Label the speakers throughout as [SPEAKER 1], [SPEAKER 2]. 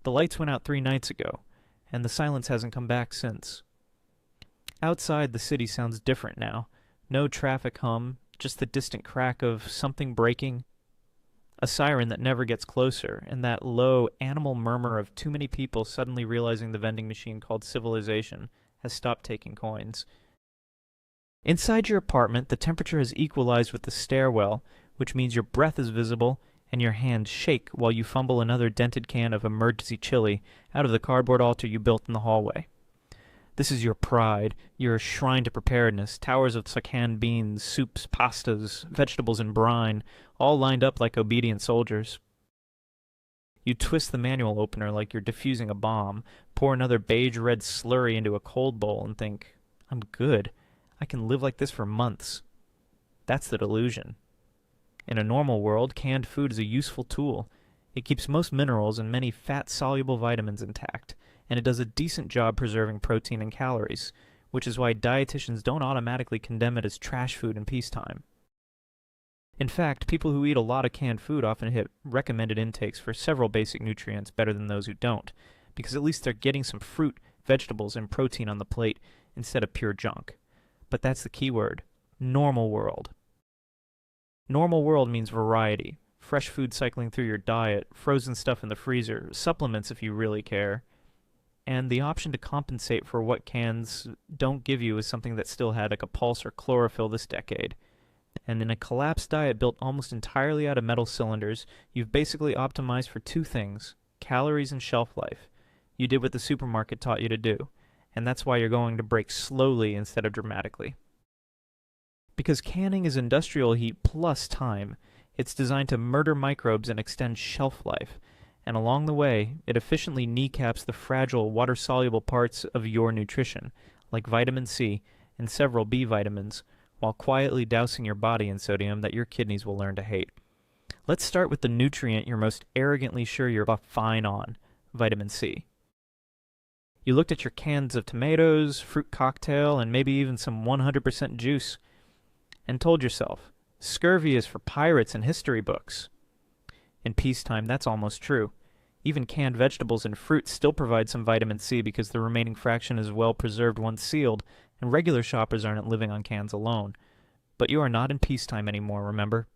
[SPEAKER 1] The lights went out 3 nights ago, and the silence hasn't come back since. Outside, the city sounds different now. No traffic hum, just the distant crack of something breaking, a siren that never gets closer, and that low, animal murmur of too many people suddenly realizing the vending machine called civilization has stopped taking coins. Inside your apartment, the temperature has equalized with the stairwell, which means your breath is visible and your hands shake while you fumble another dented can of emergency chili out of the cardboard altar you built in the hallway. This is your pride, your shrine to preparedness, towers of canned beans, soups, pastas, vegetables in brine, all lined up like obedient soldiers. You twist the manual opener like you're defusing a bomb, pour another beige-red slurry into a cold bowl and think, I'm good. I can live like this for months. That's the delusion. In a normal world, canned food is a useful tool. It keeps most minerals and many fat-soluble vitamins intact, and it does a decent job preserving protein and calories, which is why dietitians don't automatically condemn it as trash food in peacetime. In fact, people who eat a lot of canned food often hit recommended intakes for several basic nutrients better than those who don't, because at least they're getting some fruit, vegetables, and protein on the plate instead of pure junk. But that's the key word. Normal world. Normal world means variety. Fresh food cycling through your diet, frozen stuff in the freezer, supplements if you really care. And the option to compensate for what cans don't give you is something that still had like a pulse or chlorophyll this decade. And in a collapsed diet built almost entirely out of metal cylinders, you've basically optimized for two things, calories and shelf life. You did what the supermarket taught you to do, and that's why you're going to break slowly instead of dramatically. Because canning is industrial heat plus time. It's designed to murder microbes and extend shelf life, and along the way, it efficiently kneecaps the fragile, water-soluble parts of your nutrition, like vitamin C and several B vitamins, while quietly dousing your body in sodium that your kidneys will learn to hate. Let's start with the nutrient you're most arrogantly sure you're fine on, vitamin C. You looked at your cans of tomatoes, fruit cocktail, and maybe even some 100% juice, and told yourself, scurvy is for pirates and history books. In peacetime, that's almost true. Even canned vegetables and fruit still provide some vitamin C because the remaining fraction is well preserved once sealed, and regular shoppers aren't living on cans alone. But you are not in peacetime anymore, remember?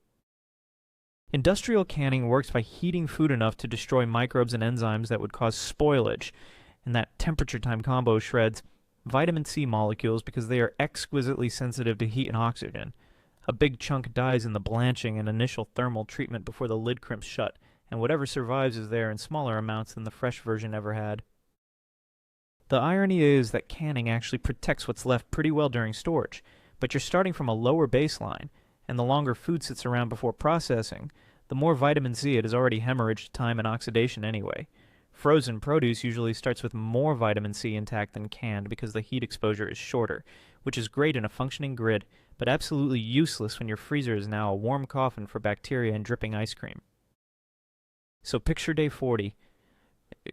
[SPEAKER 1] Industrial canning works by heating food enough to destroy microbes and enzymes that would cause spoilage, and that temperature time combo shreds vitamin C molecules because they are exquisitely sensitive to heat and oxygen. A big chunk dies in the blanching and initial thermal treatment before the lid crimps shut, and whatever survives is there in smaller amounts than the fresh version ever had. The irony is that canning actually protects what's left pretty well during storage, but you're starting from a lower baseline, and the longer food sits around before processing, the more vitamin C it has already hemorrhaged time and oxidation anyway. Frozen produce usually starts with more vitamin C intact than canned because the heat exposure is shorter, which is great in a functioning grid, but absolutely useless when your freezer is now a warm coffin for bacteria and dripping ice cream. So picture day 40.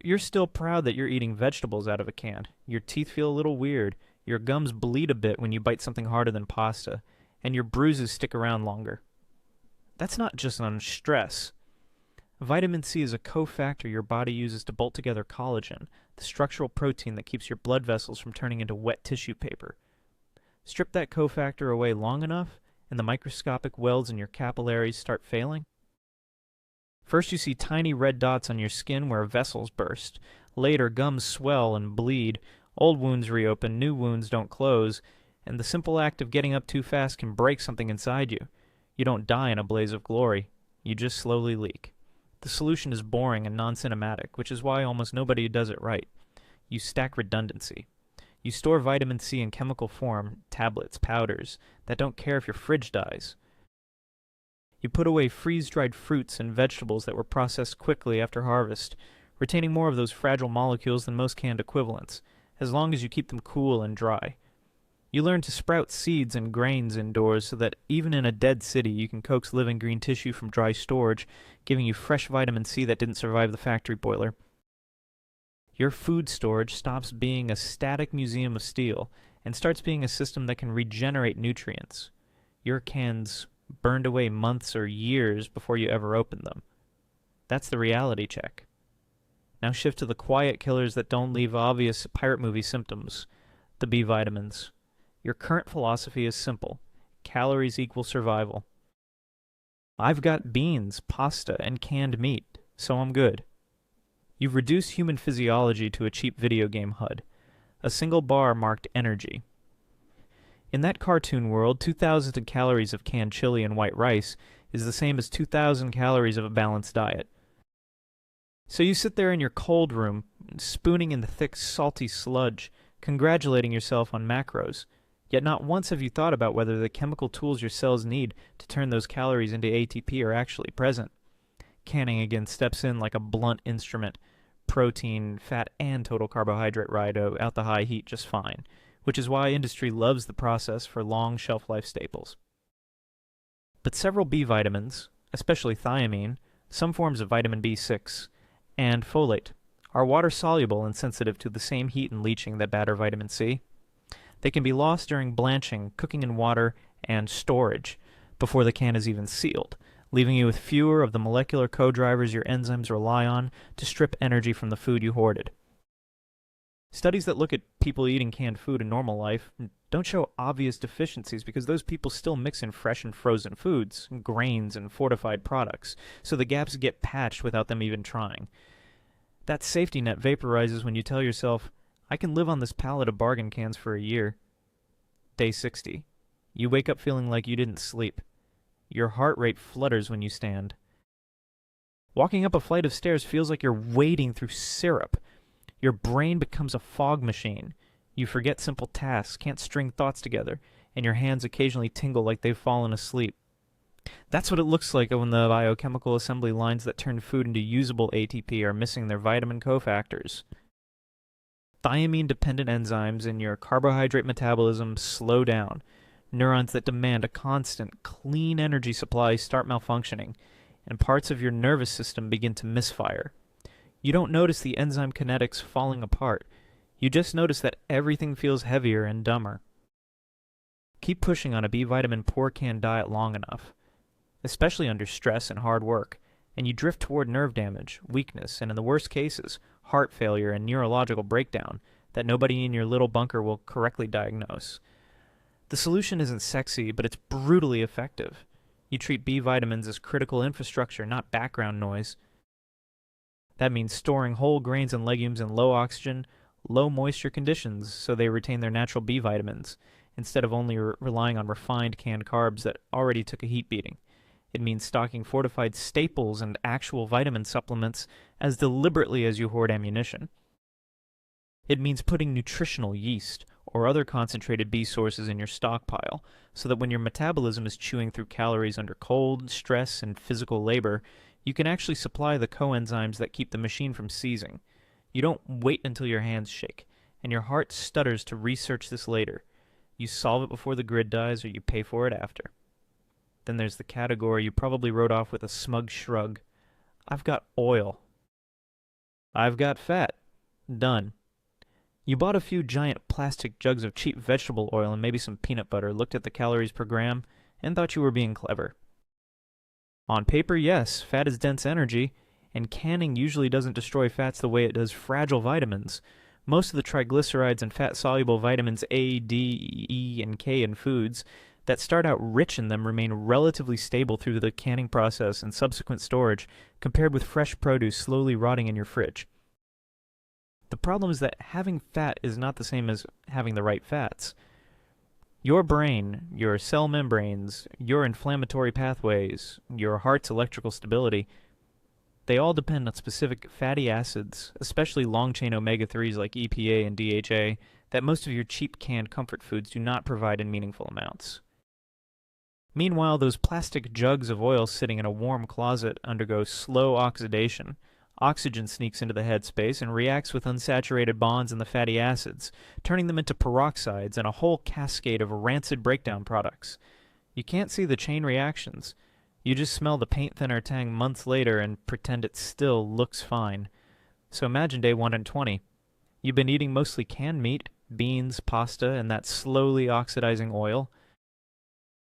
[SPEAKER 1] You're still proud that you're eating vegetables out of a can. Your teeth feel a little weird, your gums bleed a bit when you bite something harder than pasta, and your bruises stick around longer. That's not just on stress. Vitamin C is a cofactor your body uses to bolt together collagen, the structural protein that keeps your blood vessels from turning into wet tissue paper. Strip that cofactor away long enough, and the microscopic welds in your capillaries start failing. First you see tiny red dots on your skin where vessels burst. Later, gums swell and bleed. Old wounds reopen, new wounds don't close, and the simple act of getting up too fast can break something inside you. You don't die in a blaze of glory. You just slowly leak. The solution is boring and non-cinematic, which is why almost nobody does it right. You stack redundancy. You store vitamin C in chemical form, tablets, powders, that don't care if your fridge dies. You put away freeze-dried fruits and vegetables that were processed quickly after harvest, retaining more of those fragile molecules than most canned equivalents, as long as you keep them cool and dry. You learn to sprout seeds and grains indoors so that even in a dead city you can coax living green tissue from dry storage, giving you fresh vitamin C that didn't survive the factory boiler. Your food storage stops being a static museum of steel and starts being a system that can regenerate nutrients. Your cans burned away months or years before you ever opened them. That's the reality check. Now shift to the quiet killers that don't leave obvious pirate movie symptoms, the B vitamins. Your current philosophy is simple. Calories equal survival. I've got beans, pasta, and canned meat, so I'm good. You've reduced human physiology to a cheap video game HUD. A single bar marked energy. In that cartoon world, 2,000 calories of canned chili and white rice is the same as 2,000 calories of a balanced diet. So you sit there in your cold room, spooning in the thick, salty sludge, congratulating yourself on macros, yet not once have you thought about whether the chemical tools your cells need to turn those calories into ATP are actually present. Canning again steps in like a blunt instrument. Protein, fat, and total carbohydrate ride out the high heat just fine, which is why industry loves the process for long shelf-life staples. But several B vitamins, especially thiamine, some forms of vitamin B6, and folate, are water-soluble and sensitive to the same heat and leaching that batter vitamin C. They can be lost during blanching, cooking in water, and storage before the can is even sealed, leaving you with fewer of the molecular co-drivers your enzymes rely on to strip energy from the food you hoarded. Studies that look at people eating canned food in normal life don't show obvious deficiencies because those people still mix in fresh and frozen foods, grains, and fortified products, so the gaps get patched without them even trying. That safety net vaporizes when you tell yourself, I can live on this pallet of bargain cans for a year. Day 60. You wake up feeling like you didn't sleep. Your heart rate flutters when you stand. Walking up a flight of stairs feels like you're wading through syrup. Your brain becomes a fog machine. You forget simple tasks, can't string thoughts together, and your hands occasionally tingle like they've fallen asleep. That's what it looks like when the biochemical assembly lines that turn food into usable ATP are missing their vitamin cofactors. Thiamine-dependent enzymes in your carbohydrate metabolism slow down. Neurons that demand a constant, clean energy supply start malfunctioning, and parts of your nervous system begin to misfire. You don't notice the enzyme kinetics falling apart. You just notice that everything feels heavier and dumber. Keep pushing on a B vitamin poor canned diet long enough, especially under stress and hard work, and you drift toward nerve damage, weakness, and in the worst cases, heart failure and neurological breakdown that nobody in your little bunker will correctly diagnose. The solution isn't sexy, but it's brutally effective. You treat B vitamins as critical infrastructure, not background noise. That means storing whole grains and legumes in low oxygen, low moisture conditions so they retain their natural B vitamins, instead of only relying on refined canned carbs that already took a heat beating. It means stocking fortified staples and actual vitamin supplements as deliberately as you hoard ammunition. It means putting nutritional yeast or other concentrated B sources in your stockpile so that when your metabolism is chewing through calories under cold, stress, and physical labor, you can actually supply the coenzymes that keep the machine from seizing. You don't wait until your hands shake, and your heart stutters to research this later. You solve it before the grid dies or you pay for it after. Then there's the category you probably wrote off with a smug shrug. I've got oil. I've got fat. Done. You bought a few giant plastic jugs of cheap vegetable oil and maybe some peanut butter, looked at the calories per gram, and thought you were being clever. On paper, yes, fat is dense energy, and canning usually doesn't destroy fats the way it does fragile vitamins. Most of the triglycerides and fat-soluble vitamins A, D, E, and K in foods that start out rich in them remain relatively stable through the canning process and subsequent storage, compared with fresh produce slowly rotting in your fridge. The problem is that having fat is not the same as having the right fats. Your brain, your cell membranes, your inflammatory pathways, your heart's electrical stability, they all depend on specific fatty acids, especially long-chain omega-3s like EPA and DHA, that most of your cheap canned comfort foods do not provide in meaningful amounts. Meanwhile, those plastic jugs of oil sitting in a warm closet undergo slow oxidation. Oxygen sneaks into the headspace and reacts with unsaturated bonds in the fatty acids, turning them into peroxides and a whole cascade of rancid breakdown products. You can't see the chain reactions. You just smell the paint thinner tang months later and pretend it still looks fine. So imagine day 120. You've been eating mostly canned meat, beans, pasta, and that slowly oxidizing oil.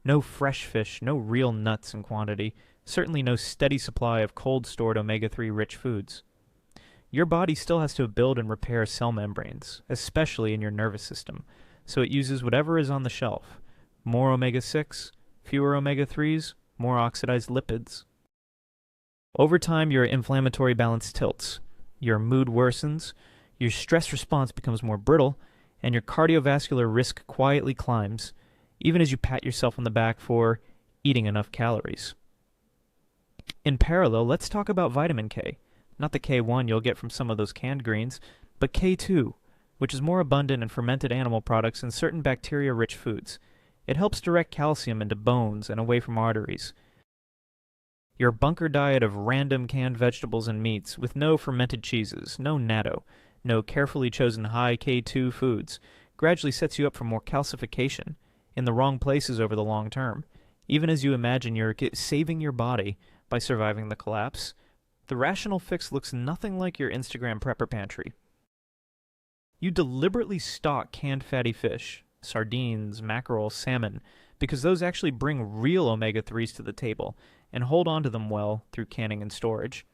[SPEAKER 1] No fresh fish, no real nuts in quantity. Certainly no steady supply of cold-stored omega-3 rich foods. Your body still has to build and repair cell membranes, especially in your nervous system, so it uses whatever is on the shelf. More omega-6, fewer omega-3s, more oxidized lipids. Over time, your inflammatory balance tilts, your mood worsens, your stress response becomes more brittle, and your cardiovascular risk quietly climbs, even as you pat yourself on the back for eating enough calories. In parallel, let's talk about vitamin K. Not the K1 you'll get from some of those canned greens, but K2, which is more abundant in fermented animal products and certain bacteria-rich foods. It helps direct calcium into bones and away from arteries. Your bunker diet of random canned vegetables and meats with no fermented cheeses, no natto, no carefully chosen high K2 foods gradually sets you up for more calcification in the wrong places over the long term, even as you imagine you're saving your body by surviving the collapse. The rational fix looks nothing like your Instagram prepper pantry. You deliberately stock canned fatty fish, sardines, mackerel, salmon, because those actually bring real omega-3s to the table and hold on to them well through canning and storage.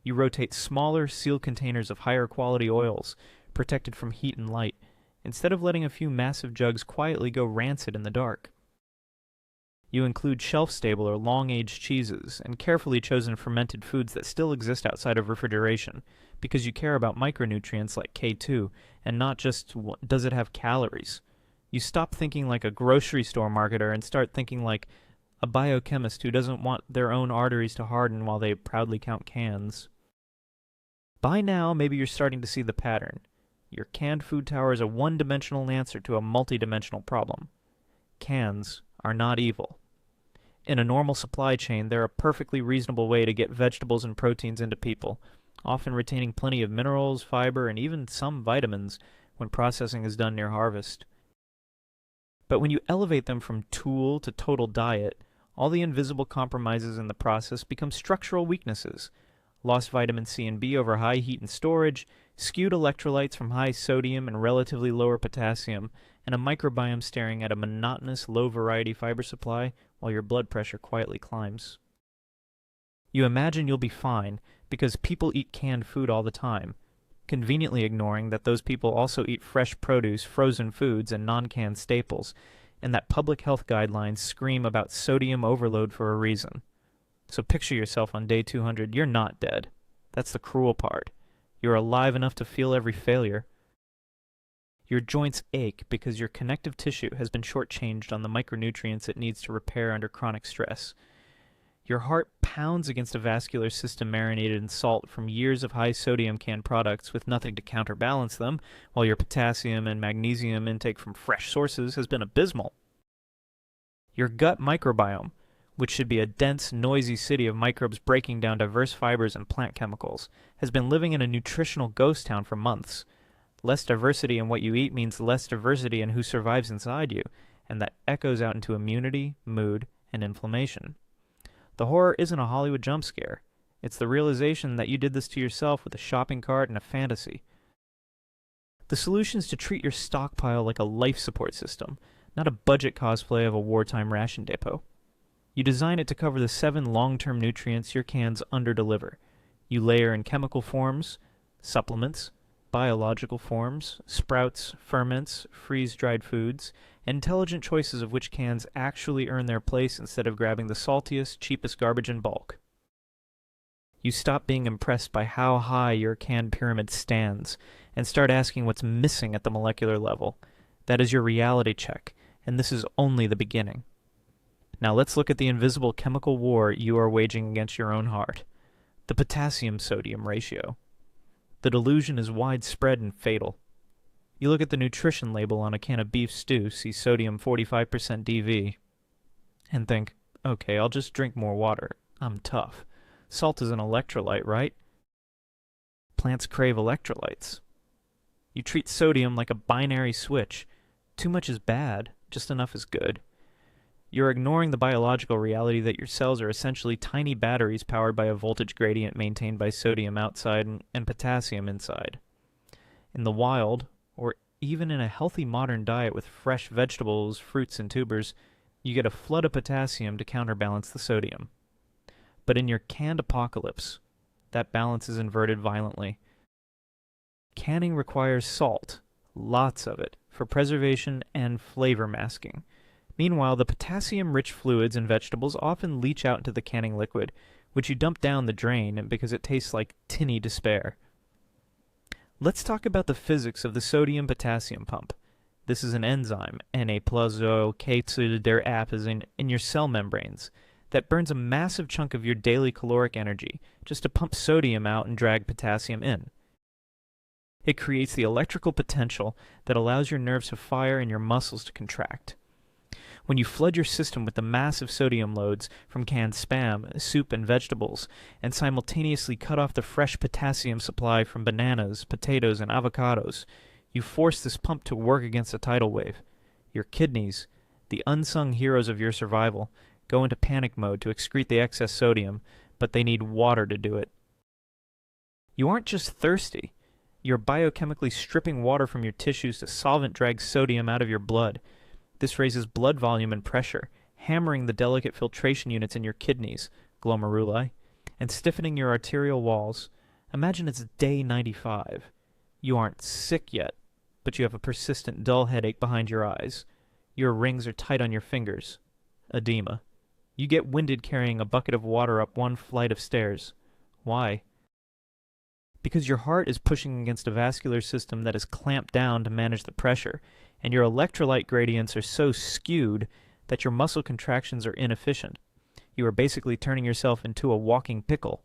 [SPEAKER 1] You rotate smaller, sealed containers of higher quality oils, protected from heat and light, instead of letting a few massive jugs quietly go rancid in the dark. You include shelf-stable or long-aged cheeses and carefully chosen fermented foods that still exist outside of refrigeration, because you care about micronutrients like K2 and not just does it have calories. You stop thinking like a grocery store marketer and start thinking like a biochemist who doesn't want their own arteries to harden while they proudly count cans. By now, maybe you're starting to see the pattern. Your canned food tower is a one-dimensional answer to a multi-dimensional problem. Cans are not evil. In a normal supply chain, they're a perfectly reasonable way to get vegetables and proteins into people, often retaining plenty of minerals, fiber, and even some vitamins when processing is done near harvest. But when you elevate them from tool to total diet, all the invisible compromises in the process become structural weaknesses. Lost vitamin C and B over high heat and storage, skewed electrolytes from high sodium and relatively lower potassium, and a microbiome staring at a monotonous low-variety fiber supply while your blood pressure quietly climbs. You imagine you'll be fine because people eat canned food all the time, conveniently ignoring that those people also eat fresh produce, frozen foods, and non-canned staples, and that public health guidelines scream about sodium overload for a reason. So picture yourself on day 200. You're not dead. That's the cruel part. You're alive enough to feel every failure. Your joints ache because your connective tissue has been shortchanged on the micronutrients it needs to repair under chronic stress. Your heart pounds against a vascular system marinated in salt from years of high-sodium canned products with nothing to counterbalance them, while your potassium and magnesium intake from fresh sources has been abysmal. Your gut microbiome, which should be a dense, noisy city of microbes breaking down diverse fibers and plant chemicals, has been living in a nutritional ghost town for months. Less diversity in what you eat means less diversity in who survives inside you, and that echoes out into immunity, mood, and inflammation. The horror isn't a Hollywood jump scare. It's the realization that you did this to yourself with a shopping cart and a fantasy. The solution is to treat your stockpile like a life support system, not a budget cosplay of a wartime ration depot. You design it to cover the 7 long-term nutrients your cans underdeliver. You layer in chemical forms, supplements, biological forms, sprouts, ferments, freeze-dried foods, and intelligent choices of which cans actually earn their place instead of grabbing the saltiest, cheapest garbage in bulk. You stop being impressed by how high your canned pyramid stands and start asking what's missing at the molecular level. That is your reality check, and this is only the beginning. Now let's look at the invisible chemical war you are waging against your own heart. The potassium-sodium ratio. The delusion is widespread and fatal. You look at the nutrition label on a can of beef stew, see sodium 45% DV, and think, okay, I'll just drink more water. I'm tough. Salt is an electrolyte, right? Plants crave electrolytes. You treat sodium like a binary switch. Too much is bad, just enough is good. You're ignoring the biological reality that your cells are essentially tiny batteries powered by a voltage gradient maintained by sodium outside and potassium inside. In the wild, or even in a healthy modern diet with fresh vegetables, fruits, and tubers, you get a flood of potassium to counterbalance the sodium. But in your canned apocalypse, that balance is inverted violently. Canning requires salt, lots of it, for preservation and flavor masking. Meanwhile, the potassium-rich fluids in vegetables often leach out into the canning liquid, which you dump down the drain because it tastes like tinny despair. Let's talk about the physics of the sodium-potassium pump. This is an enzyme, Na+O-Ketoacidosis der Apis, in your cell membranes that burns a massive chunk of your daily caloric energy just to pump sodium out and drag potassium in. It creates the electrical potential that allows your nerves to fire and your muscles to contract. When you flood your system with the massive sodium loads from canned spam, soup, and vegetables, and simultaneously cut off the fresh potassium supply from bananas, potatoes, and avocados, you force this pump to work against a tidal wave. Your kidneys, the unsung heroes of your survival, go into panic mode to excrete the excess sodium, but they need water to do it. You aren't just thirsty. You're biochemically stripping water from your tissues to solvent drag sodium out of your blood. This raises blood volume and pressure, hammering the delicate filtration units in your kidneys, glomeruli, and stiffening your arterial walls. Imagine it's day 95. You aren't sick yet, but you have a persistent dull headache behind your eyes. Your rings are tight on your fingers. Edema. You get winded carrying a bucket of water up one flight of stairs. Why? Because your heart is pushing against a vascular system that is clamped down to manage the pressure, and your electrolyte gradients are so skewed that your muscle contractions are inefficient. You are basically turning yourself into a walking pickle.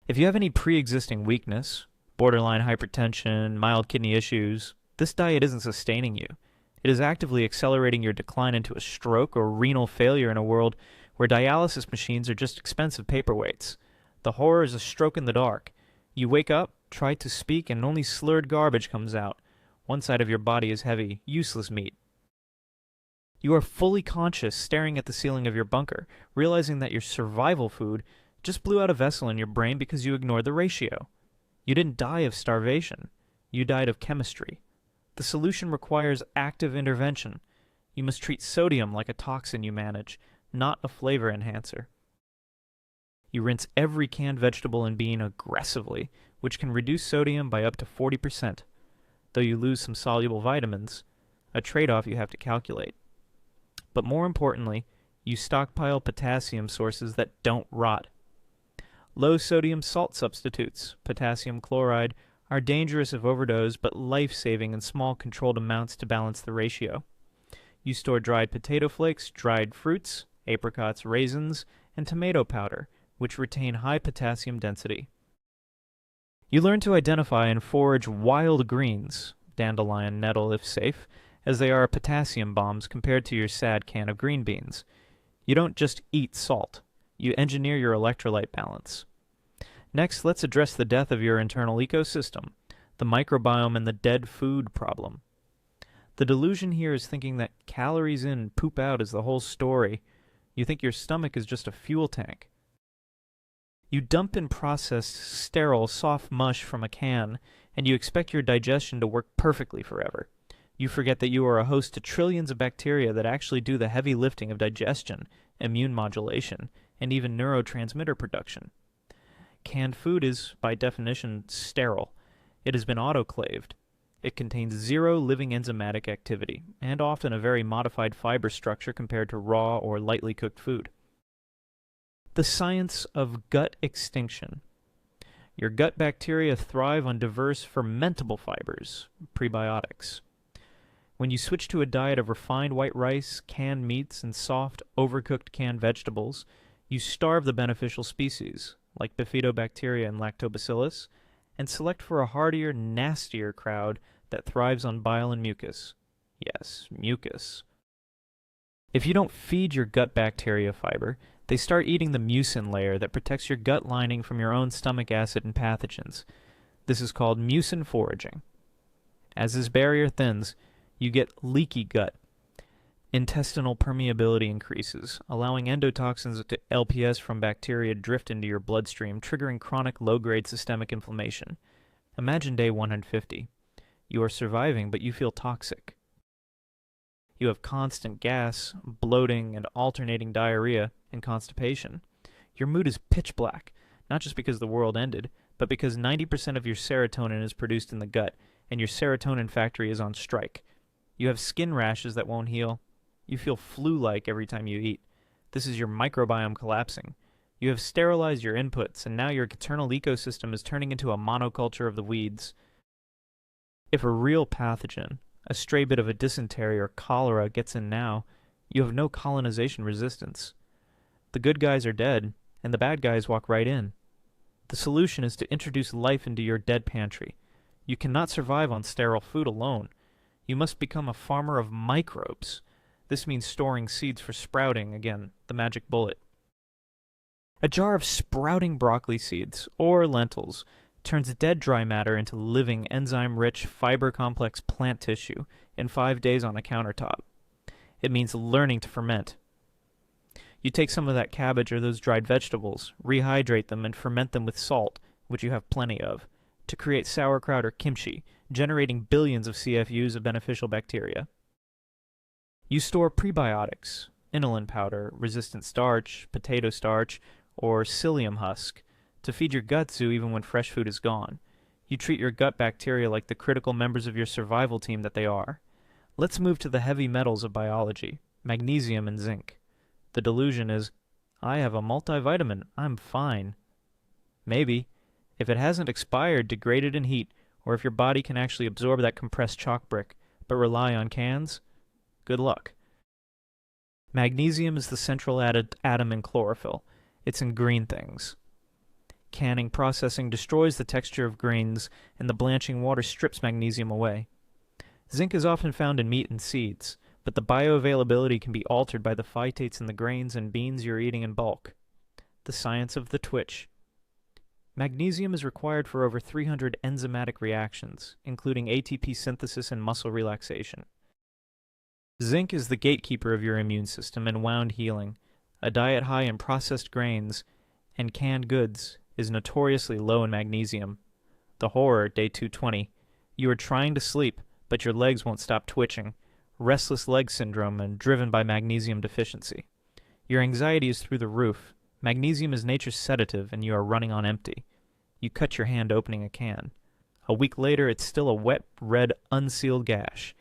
[SPEAKER 1] If you have any pre-existing weakness, borderline hypertension, mild kidney issues, this diet isn't sustaining you. It is actively accelerating your decline into a stroke or renal failure in a world where dialysis machines are just expensive paperweights. The horror is a stroke in the dark. You wake up, try to speak, and only slurred garbage comes out. One side of your body is heavy, useless meat. You are fully conscious, staring at the ceiling of your bunker, realizing that your survival food just blew out a vessel in your brain because you ignored the ratio. You didn't die of starvation. You died of chemistry. The solution requires active intervention. You must treat sodium like a toxin you manage, not a flavor enhancer. You rinse every canned vegetable and bean aggressively, which can reduce sodium by up to 40%, though you lose some soluble vitamins, a trade-off you have to calculate. But more importantly, you stockpile potassium sources that don't rot. Low-sodium salt substitutes, potassium chloride, are dangerous if overdosed but life-saving in small controlled amounts to balance the ratio. You store dried potato flakes, dried fruits, apricots, raisins, and tomato powder, which retain high potassium density. You learn to identify and forage wild greens, dandelion, nettle if safe, as they are potassium bombs compared to your sad can of green beans. You don't just eat salt. You engineer your electrolyte balance. Next, let's address the death of your internal ecosystem, the microbiome and the dead food problem. The delusion here is thinking that calories in, poop out is the whole story. You think your stomach is just a fuel tank. You dump in processed, sterile, soft mush from a can, and you expect your digestion to work perfectly forever. You forget that you are a host to trillions of bacteria that actually do the heavy lifting of digestion, immune modulation, and even neurotransmitter production. Canned food is, by definition, sterile. It has been autoclaved. It contains zero living enzymatic activity, and often a very modified fiber structure compared to raw or lightly cooked food. The science of gut extinction. Your gut bacteria thrive on diverse fermentable fibers, prebiotics. When you switch to a diet of refined white rice, canned meats, and soft, overcooked canned vegetables, you starve the beneficial species, like bifidobacteria and lactobacillus, and select for a hardier, nastier crowd that thrives on bile and mucus. Yes, mucus. If you don't feed your gut bacteria fiber, they start eating the mucin layer that protects your gut lining from your own stomach acid and pathogens. This is called mucin foraging. As this barrier thins, you get leaky gut. Intestinal permeability increases, allowing endotoxins to LPS from bacteria drift into your bloodstream, triggering chronic low-grade systemic inflammation. Imagine day 150. You are surviving, but you feel toxic. You have constant gas, bloating, and alternating diarrhea and constipation. Your mood is pitch black, not just because the world ended, but because 90% of your serotonin is produced in the gut, and your serotonin factory is on strike. You have skin rashes that won't heal. You feel flu-like every time you eat. This is your microbiome collapsing. You have sterilized your inputs, and now your internal ecosystem is turning into a monoculture of the weeds. If a real pathogen, a stray bit of a dysentery or cholera gets in now, you have no colonization resistance. The good guys are dead, and the bad guys walk right in. The solution is to introduce life into your dead pantry. You cannot survive on sterile food alone. You must become a farmer of microbes. This means storing seeds for sprouting, again, the magic bullet. A jar of sprouting broccoli seeds, or lentils, turns dead dry matter into living, enzyme-rich, fiber-complex plant tissue in 5 days on a countertop. It means learning to ferment. You take some of that cabbage or those dried vegetables, rehydrate them, and ferment them with salt, which you have plenty of, to create sauerkraut or kimchi, generating billions of CFUs of beneficial bacteria. You store prebiotics, inulin powder, resistant starch, potato starch, or psyllium husk, to feed your gut zoo even when fresh food is gone. You treat your gut bacteria like the critical members of your survival team that they are. Let's move to the heavy metals of biology, magnesium and zinc. The delusion is, I have a multivitamin, I'm fine. Maybe, if it hasn't expired, degraded in heat, or if your body can actually absorb that compressed chalk brick, but rely on cans, good luck. Magnesium is the central atom in chlorophyll. It's in green things. Canning processing destroys the texture of grains, and the blanching water strips magnesium away. Zinc is often found in meat and seeds, but the bioavailability can be altered by the phytates in the grains and beans you're eating in bulk. The science of the twitch. Magnesium is required for over 300 enzymatic reactions, including ATP synthesis and muscle relaxation. Zinc is the gatekeeper of your immune system and wound healing. A diet high in processed grains and canned goods is notoriously low in magnesium. The horror, day 220. You are trying to sleep, but your legs won't stop twitching. Restless leg syndrome and driven by magnesium deficiency. Your anxiety is through the roof. Magnesium is nature's sedative, and you are running on empty. You cut your hand opening a can. A week later, it's still a wet, red, unsealed gash.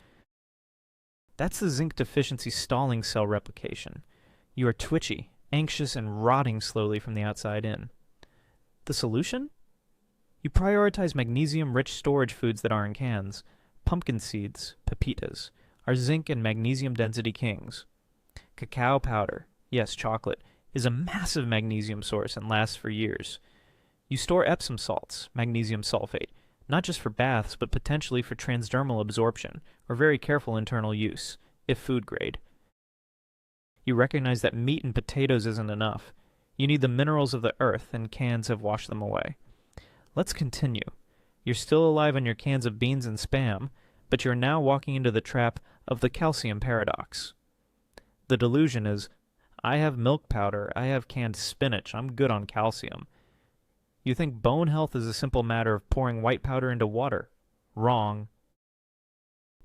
[SPEAKER 1] That's the zinc deficiency stalling cell replication. You are twitchy, anxious, and rotting slowly from the outside in. The solution? You prioritize magnesium-rich storage foods that are in cans. Pumpkin seeds, pepitas, are zinc and magnesium density kings. Cacao powder, yes, chocolate, is a massive magnesium source and lasts for years. You store Epsom salts, magnesium sulfate, not just for baths, but potentially for transdermal absorption, or very careful internal use, if food grade. You recognize that meat and potatoes isn't enough. You need the minerals of the earth, and cans have washed them away. Let's continue. You're still alive on your cans of beans and Spam, but you're now walking into the trap of the calcium paradox. The delusion is, I have milk powder, I have canned spinach, I'm good on calcium. You think bone health is a simple matter of pouring white powder into water. Wrong.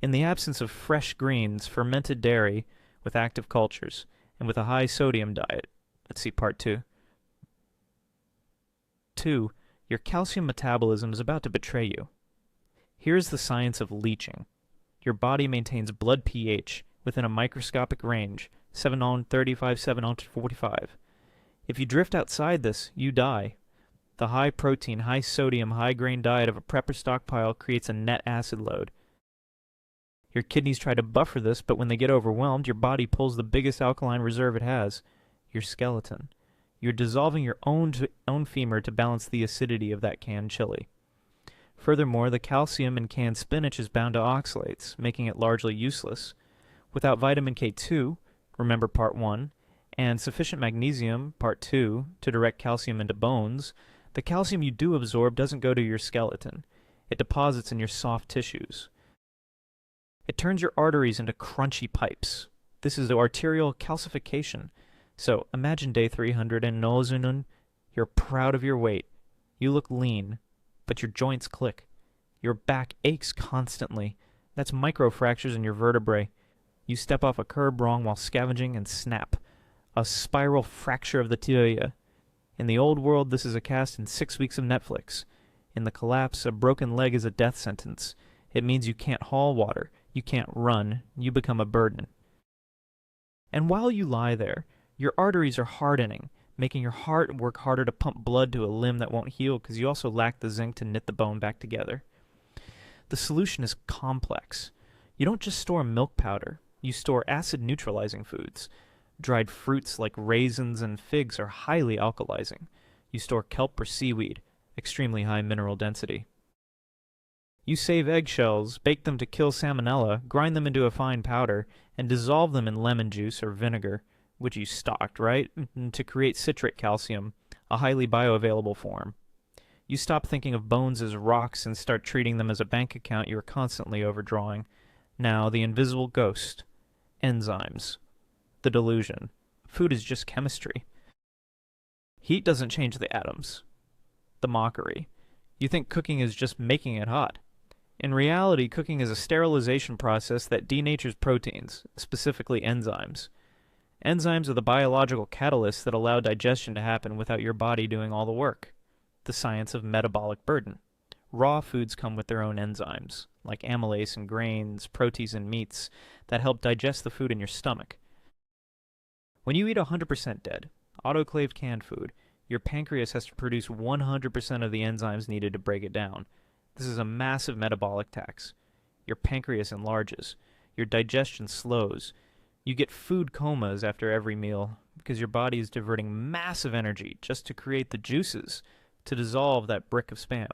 [SPEAKER 1] In the absence of fresh greens, fermented dairy, with active cultures, and with a high sodium diet. Let's see part 2. 2. Your calcium metabolism is about to betray you. Here's the science of leaching. Your body maintains blood pH within a microscopic range, 7 on 35, 7 on 45. If you drift outside this, you die. The high protein, high sodium, high grain diet of a prepper stockpile creates a net acid load. Your kidneys try to buffer this, but when they get overwhelmed, your body pulls the biggest alkaline reserve it has, your skeleton. You're dissolving your own femur to balance the acidity of that canned chili. Furthermore, the calcium in canned spinach is bound to oxalates, making it largely useless. Without vitamin K2, remember part 1, and sufficient magnesium, part 2, to direct calcium into bones, the calcium you do absorb doesn't go to your skeleton. It deposits in your soft tissues. It turns your arteries into crunchy pipes. This is the arterial calcification. So imagine day 300 and Nozenun. You're proud of your weight. You look lean, but your joints click. Your back aches constantly. That's microfractures in your vertebrae. You step off a curb wrong while scavenging and snap. A spiral fracture of the tibia. In the old world, this is a cast in 6 weeks of Netflix. In the collapse, a broken leg is a death sentence. It means you can't haul water, you can't run, you become a burden. And while you lie there, your arteries are hardening, making your heart work harder to pump blood to a limb that won't heal because you also lack the zinc to knit the bone back together. The solution is complex. You don't just store milk powder, you store acid-neutralizing foods. Dried fruits like raisins and figs are highly alkalizing. You store kelp or seaweed, extremely high mineral density. You save eggshells, bake them to kill salmonella, grind them into a fine powder, and dissolve them in lemon juice or vinegar, which you stocked, right? To create citric calcium, a highly bioavailable form. You stop thinking of bones as rocks and start treating them as a bank account you are constantly overdrawing. Now, the invisible ghost. Enzymes. The delusion. Food is just chemistry. Heat doesn't change the atoms. The mockery. You think cooking is just making it hot. In reality, cooking is a sterilization process that denatures proteins, specifically enzymes. Enzymes are the biological catalysts that allow digestion to happen without your body doing all the work. The science of metabolic burden. Raw foods come with their own enzymes, like amylase in grains, proteins in meats, that help digest the food in your stomach. When you eat 100% dead, autoclaved canned food, your pancreas has to produce 100% of the enzymes needed to break it down. This is a massive metabolic tax. Your pancreas enlarges. Your digestion slows. You get food comas after every meal because your body is diverting massive energy just to create the juices to dissolve that brick of Spam.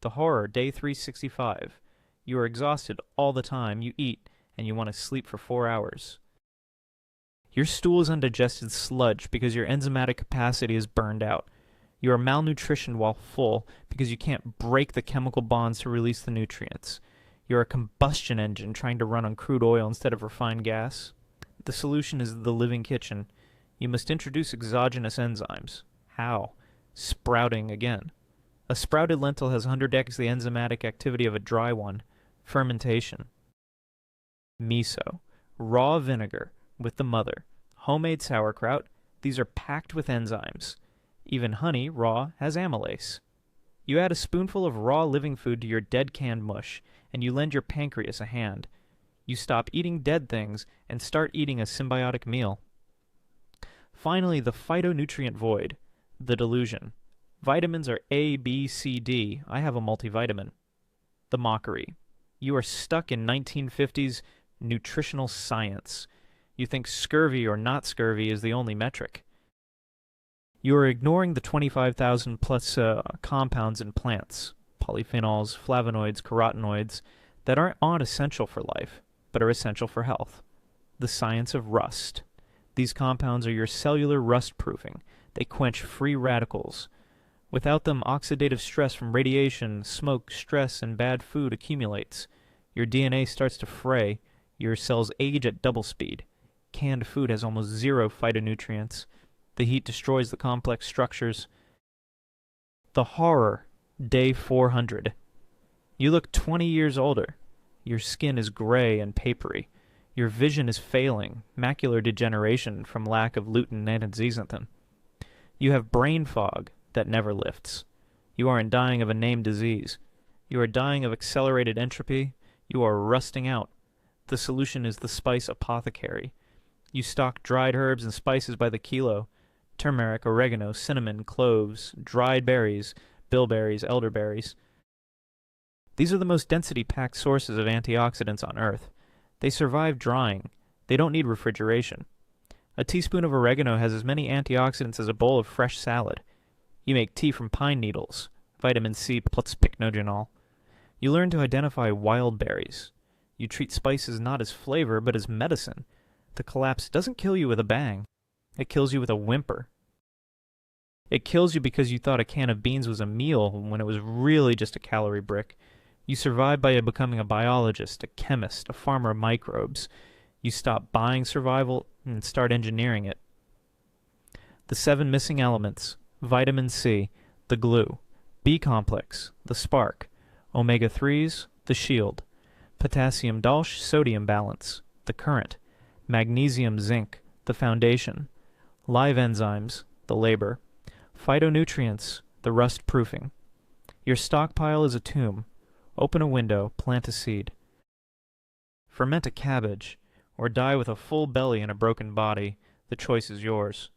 [SPEAKER 1] The horror, day 365. You are exhausted all the time. You eat, and you want to sleep for 4 hours. Your stool is undigested sludge because your enzymatic capacity is burned out. You are malnutritioned while full because you can't break the chemical bonds to release the nutrients. You're a combustion engine trying to run on crude oil instead of refined gas. The solution is the living kitchen. You must introduce exogenous enzymes. How? Sprouting again. A sprouted lentil has 100x the enzymatic activity of a dry one. Fermentation. Miso. Raw vinegar with the mother. Homemade sauerkraut. These are packed with enzymes. Even honey, raw, has amylase. You add a spoonful of raw living food to your dead canned mush, and you lend your pancreas a hand. You stop eating dead things and start eating a symbiotic meal. Finally, the phytonutrient void. The delusion. Vitamins are A, B, C, D. I have a multivitamin. The mockery. You are stuck in 1950s nutritional science. You think scurvy or not scurvy is the only metric. You are ignoring the 25,000 plus compounds in plants, polyphenols, flavonoids, carotenoids, that aren't essential for life, but are essential for health. The science of rust. These compounds are your cellular rust proofing. They quench free radicals. Without them, oxidative stress from radiation, smoke, stress, and bad food accumulates. Your DNA starts to fray. Your cells age at double speed. Canned food has almost zero phytonutrients. The heat destroys the complex structures. The horror, day 400. You look 20 years older. Your skin is gray and papery. Your vision is failing, macular degeneration from lack of lutein and zeaxanthin. You have brain fog that never lifts. You aren't dying of a named disease. You are dying of accelerated entropy. You are rusting out. The solution is the spice apothecary. You stock dried herbs and spices by the kilo. Turmeric, oregano, cinnamon, cloves, dried berries, bilberries, elderberries. These are the most density-packed sources of antioxidants on Earth. They survive drying. They don't need refrigeration. A teaspoon of oregano has as many antioxidants as a bowl of fresh salad. You make tea from pine needles, vitamin C plus pycnogenol. You learn to identify wild berries. You treat spices not as flavor, but as medicine. The collapse doesn't kill you with a bang. It kills you with a whimper. It kills you because you thought a can of beans was a meal when it was really just a calorie brick. You survive by becoming a biologist, a chemist, a farmer of microbes. You stop buying survival and start engineering it. The 7 missing elements: vitamin C, the glue; B complex, the spark; omega-3s, the shield; potassium Dalsh, sodium balance, the current; magnesium zinc, the foundation; live enzymes, the labor; phytonutrients, the rust proofing. Your stockpile is a tomb. Open a window, plant a seed. Ferment a cabbage, or die with a full belly and a broken body. The choice is yours.